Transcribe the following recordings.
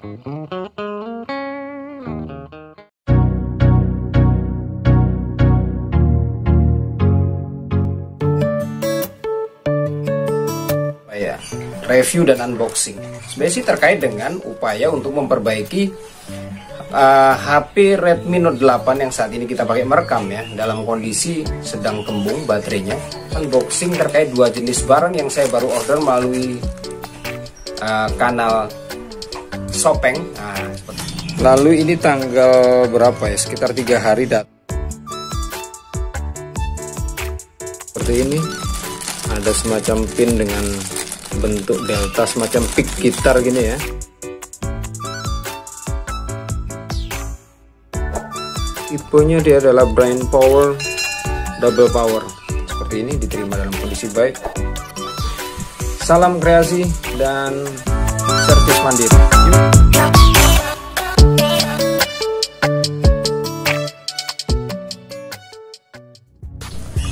Ya, review dan unboxing sebenarnya sih terkait dengan upaya untuk memperbaiki HP Redmi Note 8 yang saat ini kita pakai merekam ya, dalam kondisi sedang kembung baterainya. Unboxing terkait dua jenis barang yang saya baru order melalui kanal Shopeng. Lalu ini tanggal berapa ya, sekitar 3 hari seperti ini. Ada semacam pin dengan bentuk delta, semacam pick gitar gini ya. Tipenya dia adalah Brain Power Double Power. Seperti ini, diterima dalam kondisi baik. Salam kreasi dan servis mandiri.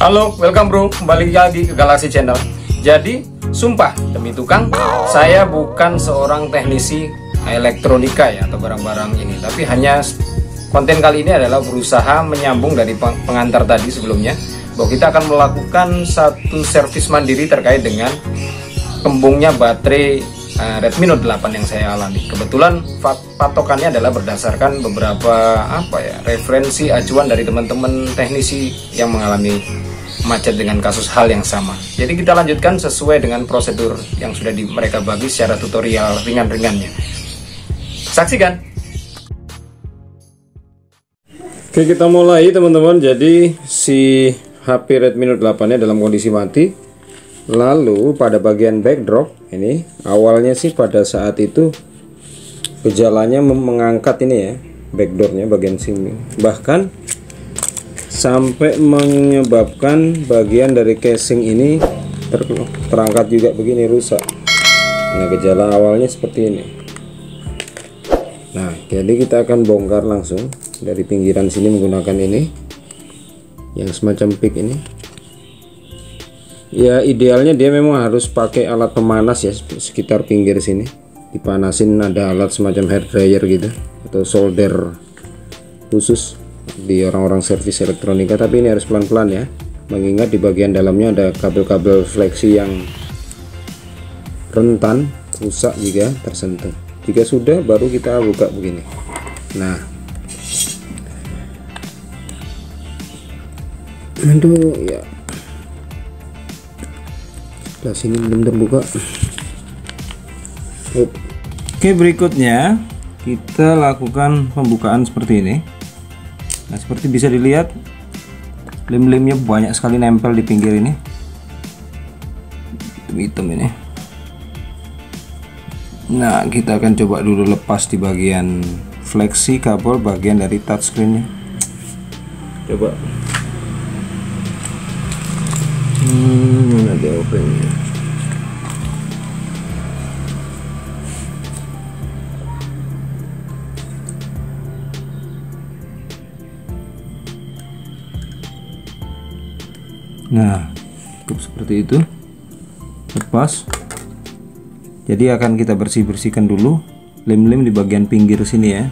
Halo, welcome bro, kembali lagi ke Galaxy Channel. Jadi, sumpah demi tukang, saya bukan seorang teknisi elektronika ya, atau barang-barang ini, tapi hanya konten kali ini adalah berusaha menyambung dari pengantar tadi sebelumnya, bahwa kita akan melakukan satu servis mandiri terkait dengan kembungnya baterai Redmi Note 8 yang saya alami. Kebetulan patokannya adalah berdasarkan beberapa referensi acuan dari teman-teman teknisi yang mengalami macet dengan kasus hal yang sama. Jadi kita lanjutkan sesuai dengan prosedur yang sudah mereka bagi secara tutorial ringan-ringannya. Saksikan. Oke, kita mulai teman-teman. Jadi si HP Redmi Note 8 nya dalam kondisi mati. Lalu pada bagian backdrop ini, awalnya sih pada saat itu gejalanya mengangkat ini ya, backdoornya bagian sini, bahkan sampai menyebabkan bagian dari casing ini terangkat juga begini, rusak. Nah, gejala awalnya seperti ini. Nah, jadi kita akan bongkar langsung dari pinggiran sini menggunakan ini yang semacam pick ini. Ya, idealnya dia memang harus pakai alat pemanas ya, sekitar pinggir sini dipanasin, ada alat semacam hair dryer gitu atau solder khusus di orang-orang servis elektronika. Tapi ini harus pelan-pelan ya, mengingat di bagian dalamnya ada kabel-kabel fleksi yang rentan rusak jika tersentuh. Jika sudah, baru kita buka begini. Nah, aduh ya, sebelah sini belum terbuka. Oke, berikutnya kita lakukan pembukaan seperti ini. Nah, seperti bisa dilihat, lem-lemnya banyak sekali nempel di pinggir ini, hitam ini. Nah, kita akan coba dulu lepas di bagian fleksi kabel bagian dari touchscreennya. Coba. Mana dia opennya? Nah, cukup seperti itu. Lepas. Jadi akan kita bersihkan dulu lem-lem di bagian pinggir sini ya,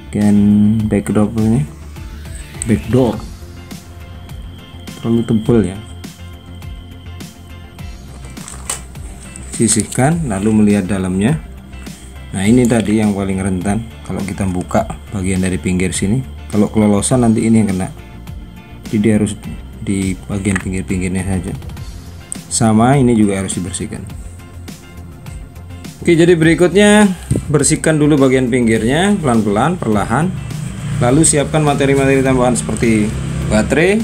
bagian backdrop ini. Backdoor terlalu tebal ya. Sisihkan lalu melihat dalamnya. Nah, ini tadi yang paling rentan kalau kita buka bagian dari pinggir sini. Kalau kelolosan nanti ini yang kena. Jadi harus di bagian pinggir-pinggirnya saja. Sama ini juga harus dibersihkan. Oke, jadi berikutnya bersihkan dulu bagian pinggirnya pelan-pelan, perlahan. Lalu siapkan materi-materi tambahan seperti baterai.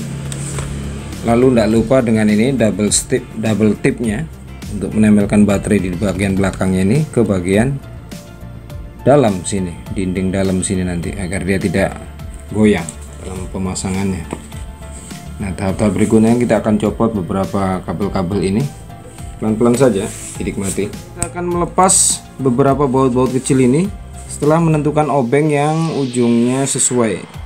Lalu tidak lupa dengan ini double tipnya untuk menempelkan baterai di bagian belakangnya ini ke bagian dalam sini, dinding dalam sini nanti, agar dia tidak goyang dalam pemasangannya. Nah, tahap-tahap berikutnya kita akan copot beberapa kabel-kabel ini. Pelan-pelan saja, dinikmati. Kita akan melepas beberapa baut-baut kecil ini setelah menentukan obeng yang ujungnya sesuai.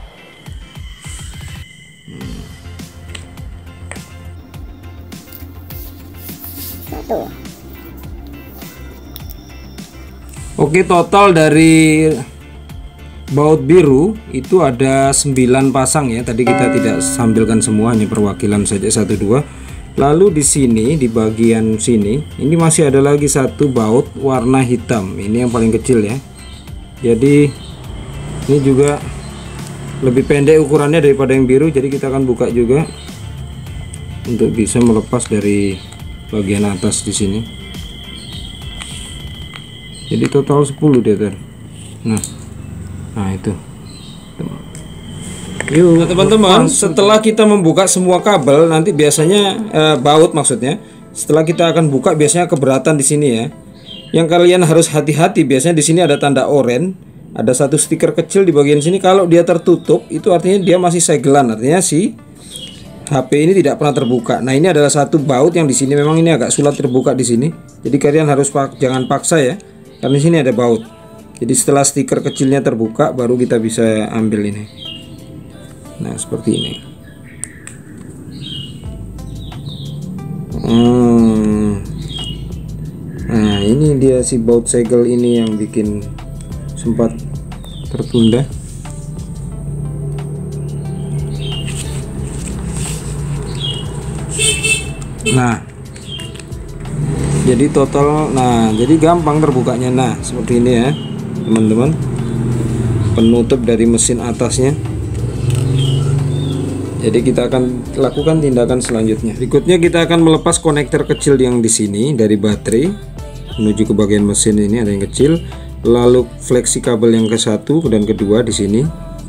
Oke, total dari baut biru itu ada 9 pasang ya. Tadi kita tidak sampilkan semua, hanya perwakilan saja 1 2. Lalu di sini di bagian sini ini masih ada lagi satu baut warna hitam. Ini yang paling kecil ya. Jadi ini juga lebih pendek ukurannya daripada yang biru, jadi kita akan buka juga untuk bisa melepas dari bagian atas di sini. Jadi total 10 dia. Nah itu. Yuk, nah, teman-teman, setelah kita membuka semua kabel, nanti biasanya baut maksudnya, setelah kita akan buka biasanya keberatan di sini ya. Yang kalian harus hati-hati, biasanya di sini ada tanda oranye, ada satu stiker kecil di bagian sini. Kalau dia tertutup, itu artinya dia masih segelan, artinya si HP ini tidak pernah terbuka. Nah, ini adalah satu baut yang di sini memang ini agak sulit terbuka di sini. Jadi kalian harus jangan paksa ya, karena di sini ada baut. Jadi setelah stiker kecilnya terbuka, baru kita bisa ambil ini. Nah, seperti ini. Nah, ini dia si baut segel ini yang bikin sempat tertunda. Nah, jadi total, jadi gampang terbukanya. Nah, seperti ini ya, teman-teman. Penutup dari mesin atasnya. Jadi kita akan lakukan tindakan selanjutnya. Berikutnya kita akan melepas konektor kecil yang di sini dari baterai menuju ke bagian mesin. Ini ada yang kecil. Lalu fleksi kabel yang ke satu dan kedua di sini.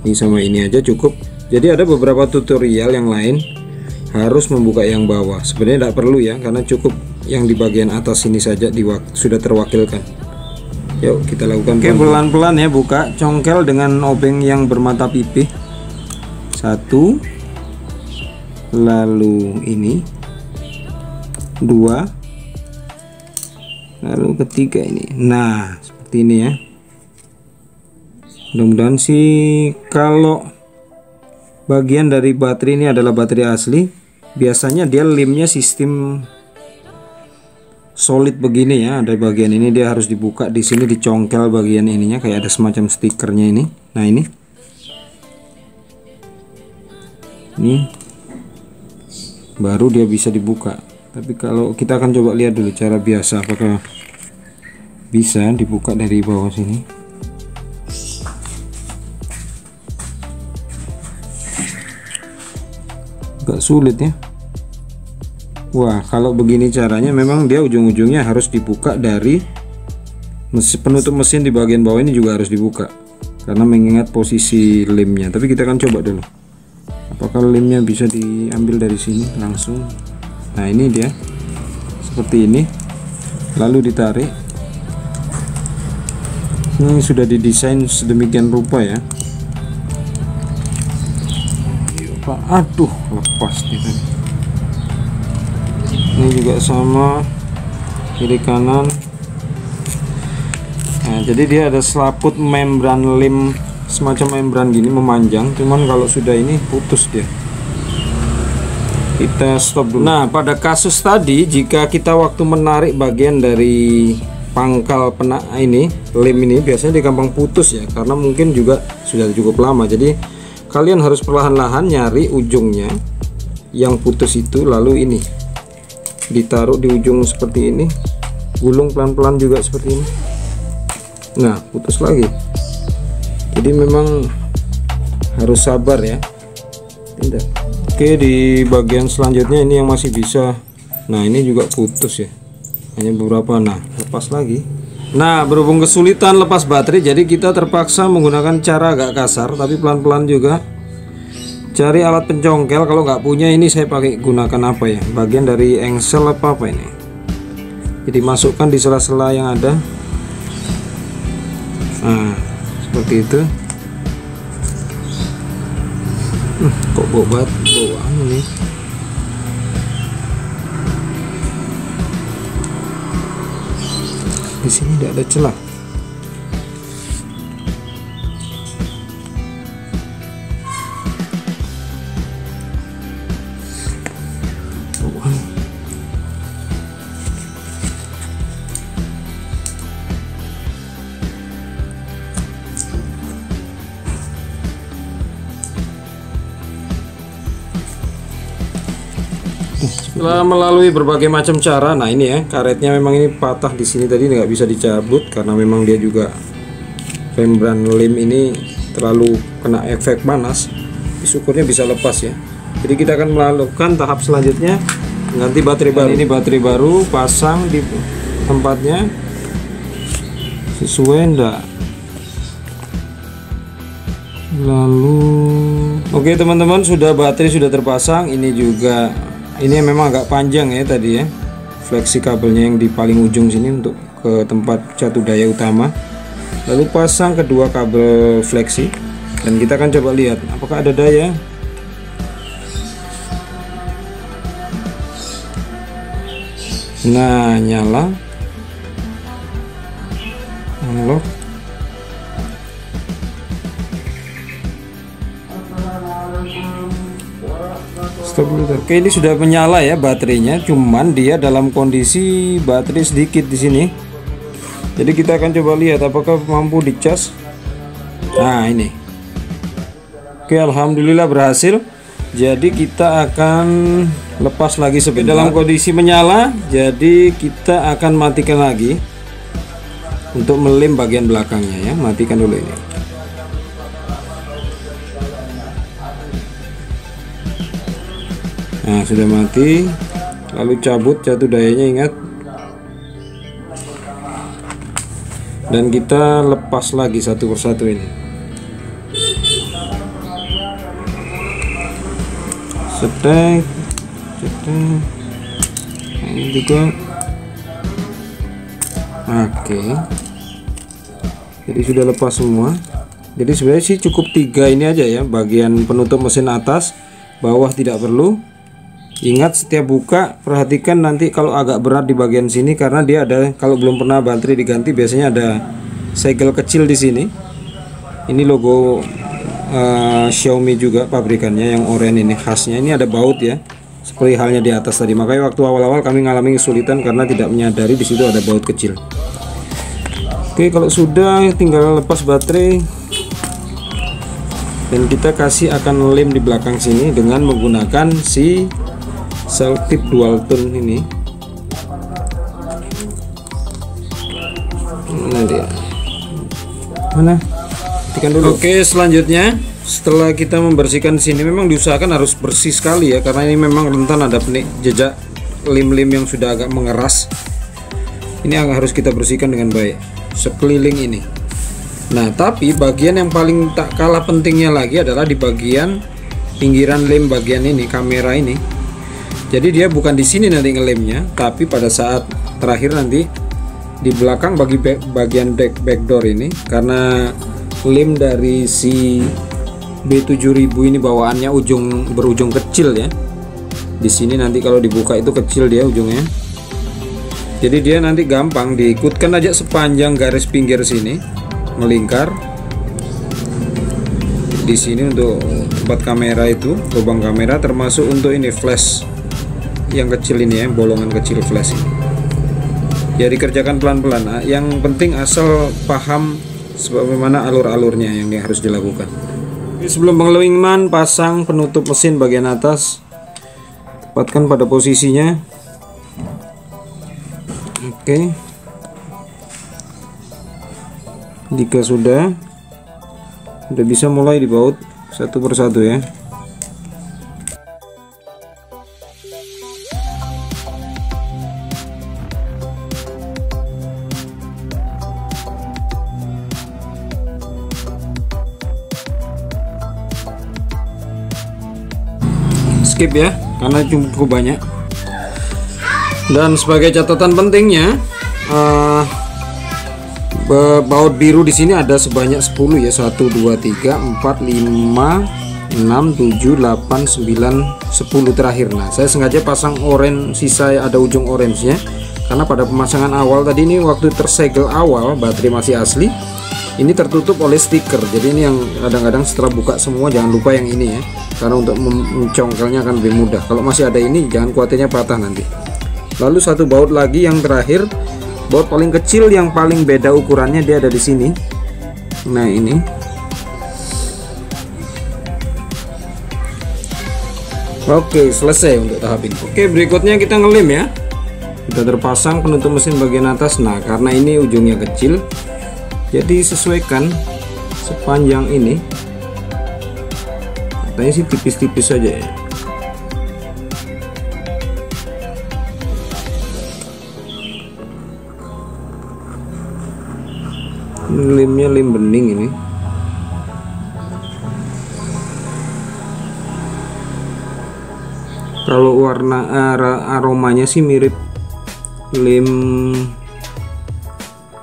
Ini sama ini aja cukup. Jadi ada beberapa tutorial yang lain harus membuka yang bawah. Sebenarnya tidak perlu ya, karena cukup yang di bagian atas ini saja sudah terwakilkan. Yuk kita lakukan. Oke, pelan-pelan ya, buka congkel dengan obeng yang bermata pipih. 1, lalu ini 2, lalu ketiga ini. Nah, seperti ini ya. Mudah-mudahan sih kalau bagian dari baterai ini adalah baterai asli, biasanya dia lemnya sistem solid begini ya. Ada bagian ini dia harus dibuka, di sini dicongkel bagian ininya kayak ada semacam stikernya ini. Nah, ini baru dia bisa dibuka. Tapi kalau kita akan coba lihat dulu cara biasa, apakah bisa dibuka dari bawah sini. Agak sulit ya. Wah, kalau begini caranya memang dia ujung-ujungnya harus dibuka dari penutup mesin di bagian bawah ini juga harus dibuka karena mengingat posisi lemnya. Tapi kita akan coba dulu. Apakah lemnya bisa diambil dari sini langsung. Nah, ini dia seperti ini, lalu ditarik. Ini sudah didesain sedemikian rupa ya. Aduh, lepas nih tadi. Ini juga sama, kiri kanan. Nah, jadi dia ada selaput membran lem, semacam membran gini memanjang, cuman kalau sudah ini putus dia. Kita stop dulu. Nah, pada kasus tadi jika kita waktu menarik bagian dari pangkal ini lem ini biasanya dia gampang putus ya, karena mungkin juga sudah cukup lama. Jadi kalian harus perlahan-lahan nyari ujungnya yang putus itu, lalu ini ditaruh di ujung seperti ini, gulung pelan-pelan juga seperti ini. Nah, putus lagi. Jadi memang harus sabar ya. Tidak. Oke, di bagian selanjutnya ini yang masih bisa. Nah, ini juga putus ya, hanya beberapa. Nah, lepas lagi. Nah, berhubung kesulitan lepas baterai, jadi kita terpaksa menggunakan cara agak kasar tapi pelan-pelan juga. Cari alat pencongkel. Kalau nggak punya ini saya pakai gunakan apa ya, bagian dari engsel apa ini. Jadi masukkan di sela-sela yang ada. Nah, seperti itu. Kok bau nih. Di sini tidak ada celah. Setelah melalui berbagai macam cara, nah ini ya karetnya memang ini patah di sini tadi, nggak bisa dicabut karena memang dia juga membran lem ini terlalu kena efek panas. Syukurnya bisa lepas ya. Jadi kita akan melakukan tahap selanjutnya, ganti baterai baru. Ini baterai baru, pasang di tempatnya sesuai enggak. Lalu oke teman-teman, baterai sudah terpasang. Ini juga, ini memang agak panjang ya tadi ya, fleksi kabelnya yang di paling ujung sini untuk ke tempat catu daya utama. Lalu pasang kedua kabel fleksi dan kita akan coba lihat apakah ada daya. Nah, nyala, unlock. Stop dulu. Oke, ini sudah menyala ya baterainya, cuman dia dalam kondisi baterai sedikit di sini. Jadi kita akan coba lihat apakah mampu dicas. Nah ini, oke, alhamdulillah berhasil. Jadi kita akan lepas lagi sebentar. Dalam kondisi menyala, jadi kita akan matikan lagi untuk melem bagian belakangnya ya. Matikan dulu ini. Nah sudah mati. Lalu cabut catu dayanya, ingat. Dan kita lepas lagi satu persatu ini. Setek, ini juga. Oke. Jadi sudah lepas semua. Jadi sebenarnya sih cukup 3 ini aja ya, bagian penutup mesin atas, bawah tidak perlu. Ingat setiap buka perhatikan nanti kalau agak berat di bagian sini, karena dia ada, kalau belum pernah baterai diganti biasanya ada segel kecil di sini. Ini logo Xiaomi juga pabrikannya, yang oranye ini khasnya. Ini ada baut ya, seperti halnya di atas tadi. Makanya waktu awal-awal kami mengalami kesulitan karena tidak menyadari di situ ada baut kecil. Oke, kalau sudah tinggal lepas baterai dan kita kasih akan lem di belakang sini dengan menggunakan si selotip dual tone ini. Mana dia? Mana? Matikan dulu. Oke, selanjutnya setelah kita membersihkan sini, memang diusahakan harus bersih sekali ya, karena ini memang rentan ada jejak lem-lem yang sudah agak mengeras. Ini harus kita bersihkan dengan baik sekeliling ini. Nah, tapi bagian yang paling tak kalah pentingnya lagi adalah di bagian pinggiran lem bagian ini, kamera ini. Jadi dia bukan di sini nanti ngelemnya, tapi pada saat terakhir nanti di belakang bagian backdoor ini, karena lem dari si B7000 ini bawaannya berujung kecil ya. Di sini nanti kalau dibuka itu kecil dia ujungnya. Jadi dia nanti gampang diikutkan aja sepanjang garis pinggir sini, melingkar di sini untuk tempat kamera itu, lubang kamera, termasuk untuk ini flash yang kecil ini ya, bolongan kecil flash ini. Ya dikerjakan pelan-pelan. Yang penting asal paham sebagaimana alur-alurnya yang harus dilakukan. Sebelum pengeleman, pasang penutup mesin bagian atas, tempatkan pada posisinya. Oke. Jika sudah bisa mulai dibaut satu persatu ya. Skip ya, karena cukup banyak. Dan sebagai catatan pentingnya, baut biru di sini ada sebanyak 10 ya, 1 2 3 4 5 6 7 8 9 10 terakhir. Nah, saya sengaja pasang oranye, sisa ada ujung orange-nya, karena pada pemasangan awal tadi ini waktu tersegel awal baterai masih asli, ini tertutup oleh stiker. Jadi ini yang kadang-kadang setelah buka semua jangan lupa yang ini ya, karena untuk mencongkelnya akan lebih mudah. Kalau masih ada ini jangan khawatirnya patah nanti. Lalu satu baut lagi yang terakhir, baut paling kecil yang paling beda ukurannya, dia ada di sini. Nah ini Oke, selesai untuk tahap ini. Oke, berikutnya kita ngelem ya. Kita terpasang penutup mesin bagian atas. Nah, karena ini ujungnya kecil, jadi sesuaikan sepanjang ini. Katanya sih tipis-tipis saja ya. Lemnya lem bening ini. Kalau warna aromanya sih mirip lem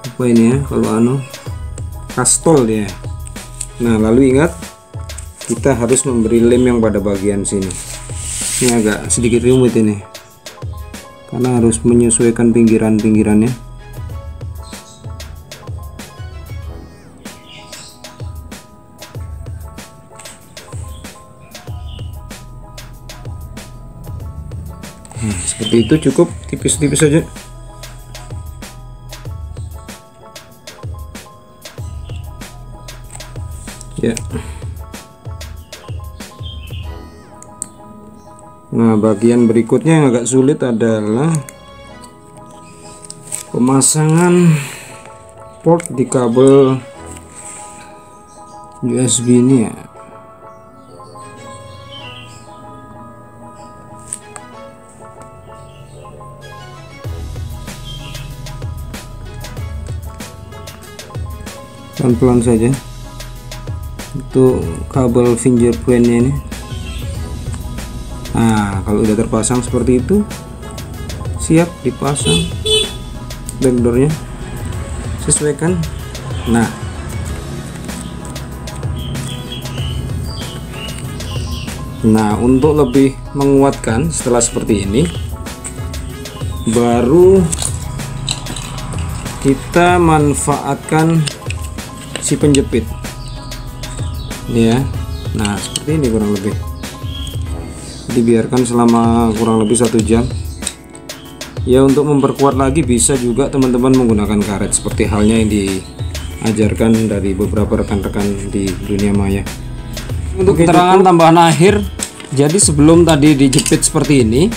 apa ini ya, kalau kastol ya. Nah, lalu ingat kita harus memberi lem yang pada bagian sini. Ini agak sedikit rumit ini karena harus menyesuaikan pinggiran-pinggirannya. Nah, seperti itu, cukup tipis-tipis saja. Ya. Nah, bagian berikutnya yang agak sulit adalah pemasangan port di kabel USB ini ya. Pelan-pelan saja untuk kabel fingerprintnya ini. Nah, kalau udah terpasang seperti itu, siap dipasang backdoornya, sesuaikan. Nah, untuk lebih menguatkan setelah seperti ini, baru kita manfaatkan si penjepit ya. Nah, seperti ini kurang lebih. Dibiarkan selama kurang lebih 1 jam ya. Untuk memperkuat lagi bisa juga teman-teman menggunakan karet seperti halnya yang diajarkan dari beberapa rekan-rekan di dunia maya. Untuk keterangan tambahan akhir, jadi sebelum tadi dijepit seperti ini,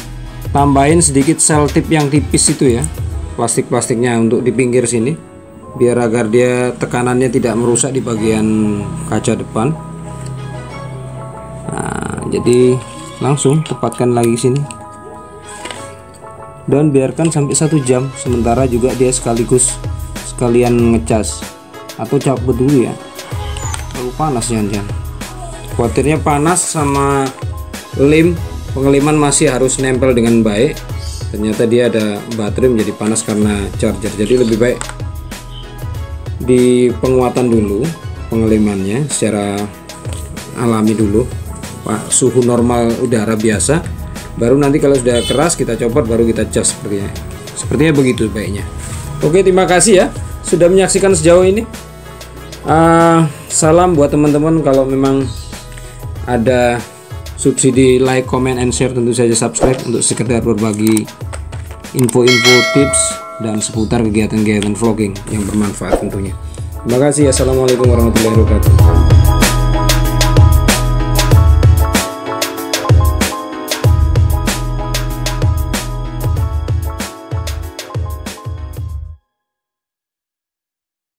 tambahin sedikit sel tip yang tipis itu ya, plastik-plastiknya untuk di pinggir sini, biar agar dia tekanannya tidak merusak di bagian kaca depan. Nah, jadi langsung tepatkan lagi sini dan biarkan sampai 1 jam. Sementara juga dia sekalian ngecas atau cabut dulu ya. Terlalu panas jangan-jangan. Khawatirnya panas sama lem pengeliman masih harus nempel dengan baik. Ternyata dia ada baterai menjadi panas karena charger. Jadi lebih baik di penguatan dulu pengelimannya secara alami dulu, Pak, suhu normal udara biasa, baru nanti kalau sudah keras kita copot, baru kita cas sepertinya begitu baiknya. Oke, terima kasih ya sudah menyaksikan sejauh ini. Salam buat teman-teman. Kalau memang ada subsidi, like, comment, and share, tentu saja subscribe untuk sekedar berbagi info-info, tips dan seputar kegiatan-kegiatan vlogging yang bermanfaat tentunya. Terima kasih. Assalamualaikum warahmatullahi wabarakatuh.